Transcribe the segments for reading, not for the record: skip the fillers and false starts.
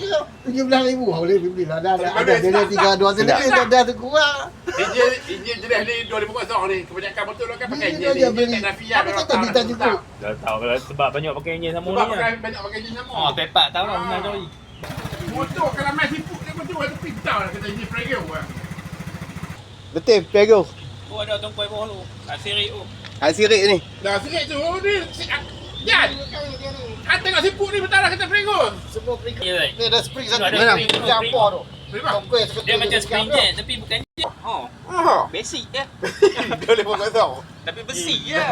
RM17,000 boleh beli lah. Dah dia 3 dah terkurang. Enjin jenis ni 250 ni. Kebanyakan betul kan pakai enjin ni. Beli. Apa kata bintang cukup? Dah tahu kalau sebab banyak pakai enjin sama Sebab ni. banyak pakai enjin sama. Oh, tepat tahu lah benar cari. Motor kalau main siput dia betul ada pintar lah kata enjin Prego lah. Betul, Pego. Oh, ada tongkoi bawah tu. Asirik tu. Sirik ni. Dah sikit tu ni. Jan. Kan tengok siput ni betul lah kata Prego. Semua Prego. Ya, right. Ni ada spring satu. Ada Mana? spring tu, Yang spring. apa tu? Memang. Dia macam spring jet tapi bukan jet. Oh, Oh. basic je. 250. Tapi besi je.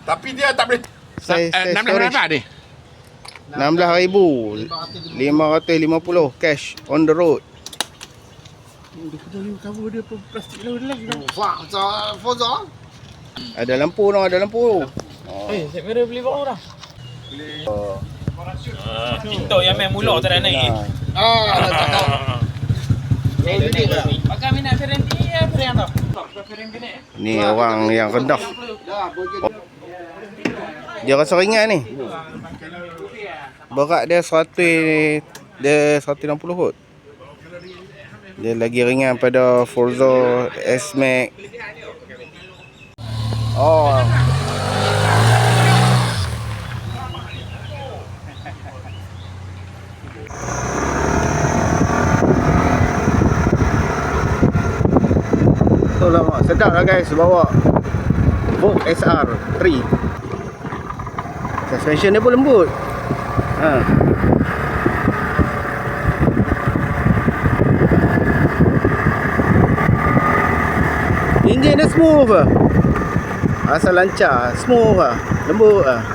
Tapi dia tak boleh. Saya 16 storage. berapa ni? 16,550 cash on the road. Dia kena ni cover dia plastik lagi. Forza. Ada lampu no, ada lampu. Saya kira beli baru dah. Pintu yang main mula tak ada naik. Nak cakap. Pakai minat Ferendi ya, Ferendi tau. Ferendi ni. Ni orang yang rendah. Dia rasa ringan ni. Berat dia 160 kot. Dia lagi ringan pada Forza S-Max. Oh. Betul lah mak. Sedap lah guys bawa Vogue SR3. Suspension dia pun lembut. Enjin dia smooth lah. Asal lancar, smooth lah, lembut lah.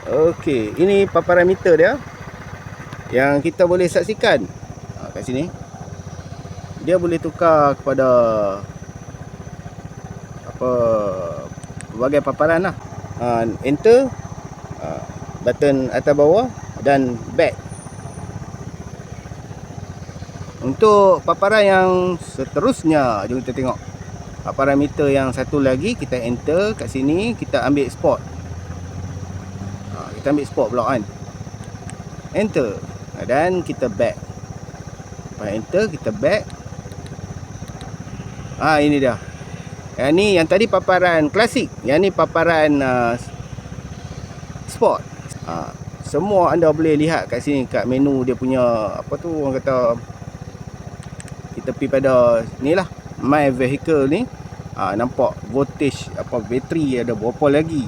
Okey, ini paparan meter dia yang kita boleh saksikan kat sini. Dia boleh tukar kepada apa pelbagai paparan lah. Enter, button atas bawah dan back. Untuk paparan yang seterusnya, jom kita tengok paparan meter yang satu lagi. Kita enter kat sini, kita ambil spot. Kita ambil spot pula kan. Enter dan kita back. Lepas enter kita back. Ini dia. Yang ni yang tadi paparan klasik, yang ni paparan sport. Semua anda boleh lihat kat sini kat menu dia punya apa tu orang kata, kita pergi pada ni lah, my vehicle ni. Nampak voltage apa bateri ada berapa lagi.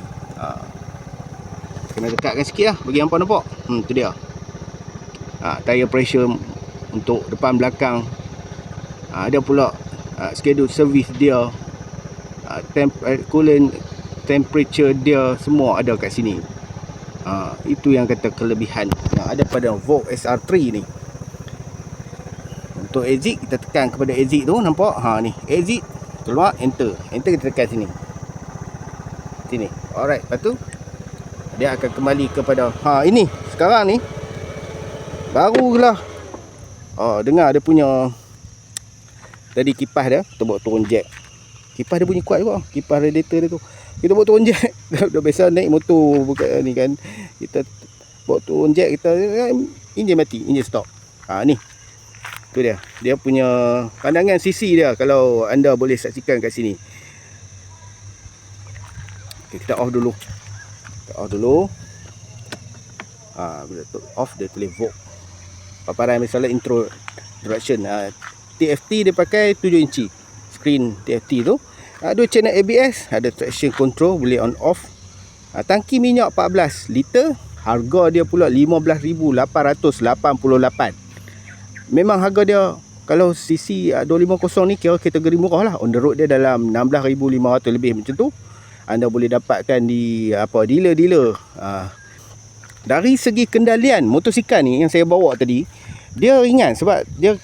Kena dekatkan sikit lah bagi hampa nampak. Tu dia. Tire pressure untuk depan belakang. Ada pula schedule service dia, coolant temperature dia, semua ada kat sini. Itu yang kata kelebihan yang ada pada Vogue SR3 ni. Untuk exit, kita tekan kepada exit tu, nampak? Ni exit, keluar, enter. Enter kita tekan sini. Alright, lepas tu dia akan kembali kepada ini. Sekarang ni barulah dengar dia punya tadi kipas dia, kita bawa turun jack. Kipas dia bunyi kuat juga, kipas radiator dia tu. Kita bawa turun jack. Dah biasa naik motor bukan ni kan. Kita bawa turun jack, kita enjin mati, enjin stop. Ni. Tu dia. Dia punya pandangan sisi dia kalau anda boleh saksikan kat sini. Okay, kita off dulu. Bila tu off dia tulis Vogue. Paparan misalnya introduction. TFT dia pakai 7 inci screen TFT tu. Ada channel ABS, ada traction control, boleh on off. Tangki minyak 14 liter. Harga dia pula 15,888. Memang harga dia kalau CC 250 ni kira kategori murah lah. On the road dia dalam 16,500 lebih macam tu. Anda boleh dapatkan di dealer-dealer. Dari segi kendalian motosikal ni yang saya bawa tadi, dia ringan sebab dia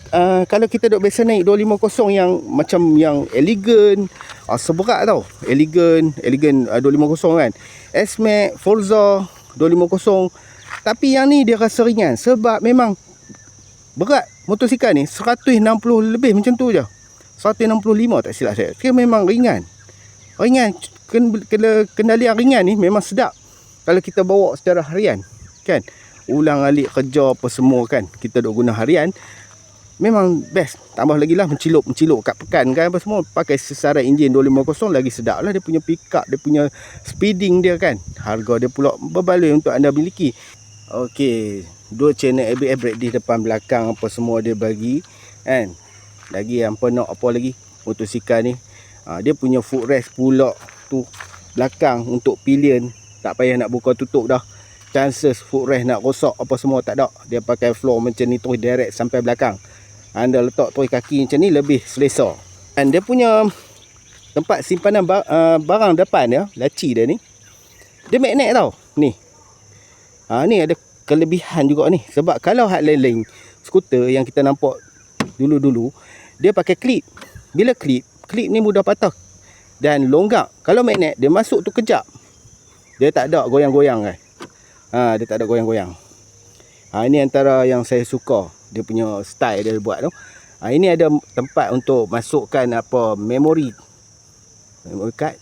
kalau kita duk biasa naik 250 yang macam yang elegan, seberat tau. Elegan 250 kan. S-Max, Forza 250. Tapi yang ni dia rasa ringan sebab memang berat motosikal ni 160 lebih macam tu je. 165 tak silap saya. Dia memang ringan. ringan. Kendali yang ringan ni memang sedap kalau kita bawa secara harian kan. Ulang alik kerja apa semua kan, kita duk guna harian, memang best. Tambah lagi lah mencilup kat pekan kan apa semua, pakai sesaran enjin 250 lagi sedap lah. Dia punya pick up, dia punya speeding dia kan, harga dia pula berbaloi untuk anda miliki. Okey, 2 channel ABS brake di depan belakang apa semua dia bagi kan. Lagi yang nak apa lagi motosikal ni, dia punya footrest pula tu belakang untuk pilion, tak payah nak buka tutup dah. Chances footrest nak rosak apa semua tak ada. Dia pakai floor macam ni terus direct sampai belakang. Anda letak terus kaki macam ni lebih selesa. Dan dia punya tempat simpanan barang depan dia, laci dia ni, dia magnet tau. Ni. Ni ada kelebihan juga ni. Sebab kalau hak lain-lain skuter yang kita nampak dulu-dulu, dia pakai klip. Bila klip ni mudah patah dan longgak. Kalau magnet dia masuk tu kejap. Dia tak ada goyang-goyang kan. Dia tak ada goyang-goyang. Ini antara yang saya suka, dia punya style dia buat tu. Ini ada tempat untuk masukkan apa memory card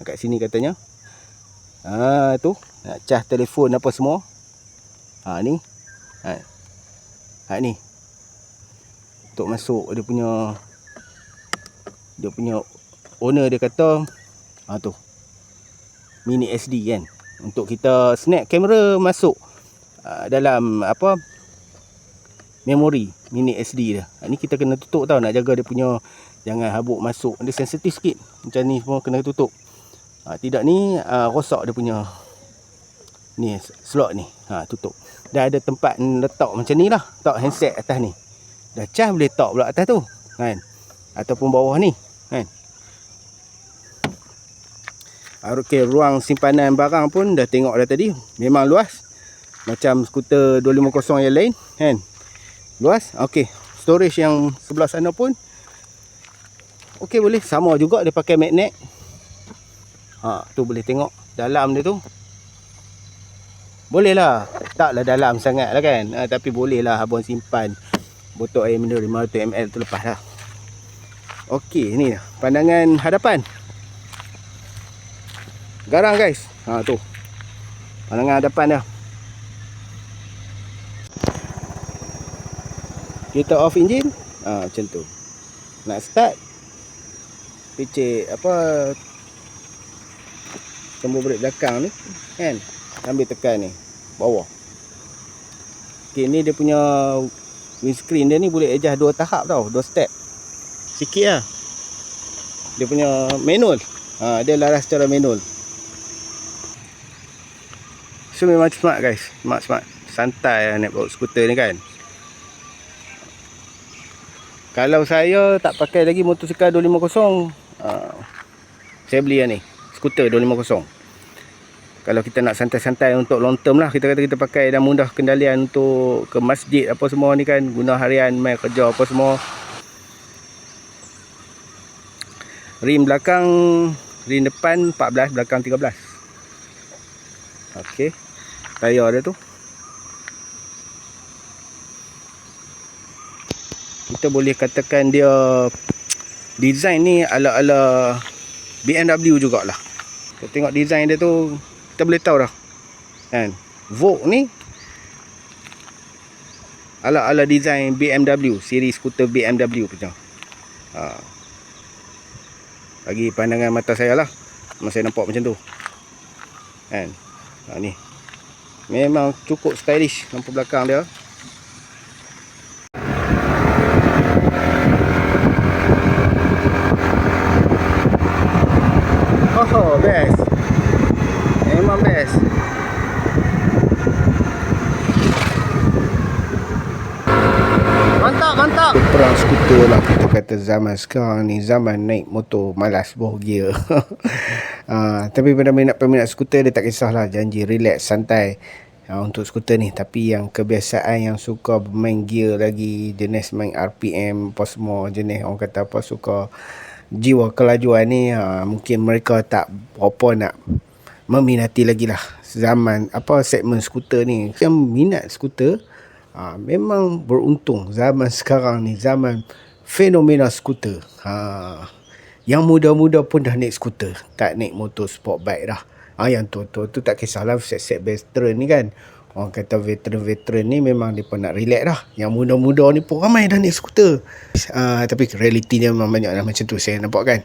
kat sini katanya. Tu nak cas telefon apa semua. Ni. Ni untuk masuk dia punya owner dia kata tu mini SD kan, untuk kita snap kamera masuk dalam apa memori mini SD dia. Ni kita kena tutup tau, nak jaga dia punya jangan habuk masuk, dia sensitif sikit. Macam ni semua kena tutup. Tidak ni rosak dia punya ni slot ni. Tutup. Dah ada tempat letak macam ni lah, letak handset atas ni. Dah cas boleh letak pula atas tu kan, ataupun bawah ni kan. Okey, ruang simpanan barang pun dah tengok dah tadi, memang luas macam skuter 250 yang lain kan, luas. Okey, storage yang sebelah sana pun okey, boleh sama juga, dia pakai magnet. Tu boleh tengok dalam dia tu, boleh lah, taklah dalam sangat lah kan, tapi boleh lah abang simpan botol air mineral 500 ml tu lepas lah. Okey, ni dah pandangan hadapan. Garang guys. Tu pandangan hadapan dah. Kita off enjin, macam tu. Nak start, picit apa tombol brake belakang ni kan, ambil tekan ni bawah. Okey, ni dia punya windscreen dia ni boleh adjust 2 tahap tau, 2 step. Sikit lah. Dia punya manual, dia laras secara manual. So memang smart guys, smart. Santai lah naik bawa skuter ni kan. Kalau saya tak pakai lagi motosikal 250, saya beli yang ni, skuter 250. Kalau kita nak santai-santai untuk long term lah, kita kata kita pakai dan mudah kendalian untuk ke masjid apa semua ni kan, guna harian, main kerja apa semua. Rim belakang, rim depan 14, belakang 13. Okey, tayar dia tu. Kita boleh katakan dia design ni ala-ala BMW jugalah. Kita tengok design dia tu, kita boleh tahu dah kan, Vogue ni ala-ala design BMW, siri skuter BMW macam. Bagi pandangan mata saya lah, masa saya nampak macam tu kan. Ni memang cukup stylish lampu belakang dia. Oh, best. Memang best. Mantap. Perang skuter lah kita kata zaman sekarang ni, zaman naik motor malas bawah gear. Tapi pada peminat skuter dia tak kisahlah, janji relax santai untuk skuter ni. Tapi yang kebiasaan yang suka main gear lagi, jenis main RPM apa semua, jenis orang kata apa, suka jiwa kelajuan ni, mungkin mereka tak apa nak meminati lagi lah zaman apa segmen skuter ni. Yang minat skuter memang beruntung zaman sekarang ni, zaman fenomena skuter. Yang muda-muda pun dah naik skuter, tak naik motor sport bike dah. Yang tu tak kisahlah, set-set veteran ni kan. Orang kata veteran ni memang dia pun nak relax dah. Yang muda-muda ni pun ramai dah naik skuter. Tapi realiti dia memang banyak dah macam tu saya nampak kan.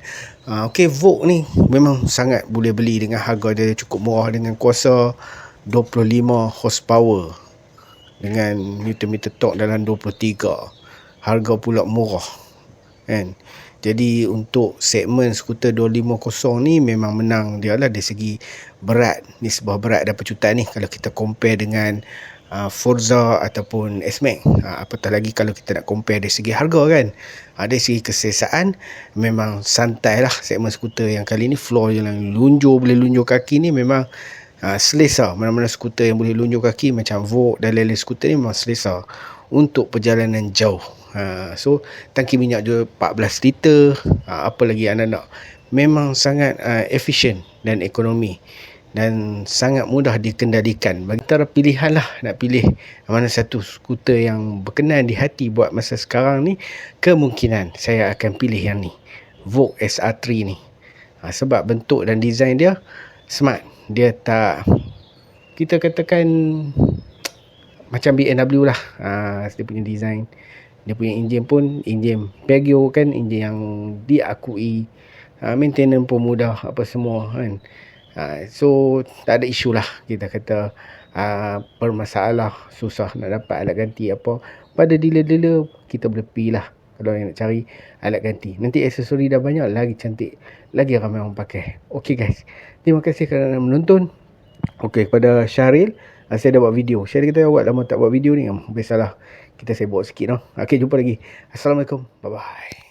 Okay, Vogue ni memang sangat boleh beli dengan harga dia cukup murah, dengan kuasa 25 horsepower dengan Nm torque dalam 23. Harga pula murah kan. Jadi untuk segmen skuter 250 ni memang menang dia lah dari segi berat, nisbah berat dan pecutan ni kalau kita compare dengan Forza ataupun S-Max. Apatah lagi kalau kita nak compare dari segi harga kan. Dari segi keselesaan memang santai lah segmen skuter yang kali ni. Floor yang boleh lunjur kaki ni memang selesa. Mana-mana skuter yang boleh lunjur kaki macam Vogue dan lain-lain skuter ni memang selesa untuk perjalanan jauh. So tangki minyak juga 14 liter. Apa lagi anda nak, memang sangat efisien dan ekonomi dan sangat mudah dikendalikan. Bagi antara pilihan lah nak pilih mana satu skuter yang berkenan di hati buat masa sekarang ni, kemungkinan saya akan pilih yang ni, Vogue SR3 ni. Sebab bentuk dan design dia smart. Dia tak, kita katakan macam BMW lah. Dia punya design, dia punya enjin pun enjin Peugeot kan, enjin yang diakui, maintenance pun mudah apa semua kan. So tak ada isu lah kita kata bermasalah susah nak dapat alat ganti apa. Pada dealer-dealer kita boleh pilih lah kalau yang nak cari alat ganti. Nanti aksesori dah banyak, lagi cantik, lagi ramai orang pakai. Okay guys, terima kasih kerana menonton. Okay, kepada Syahril, saya dah buat video. Syahril kata awak lama tak buat video ni. Biasalah, kita saya buat sikit. Okay, jumpa lagi. Assalamualaikum. Bye-bye.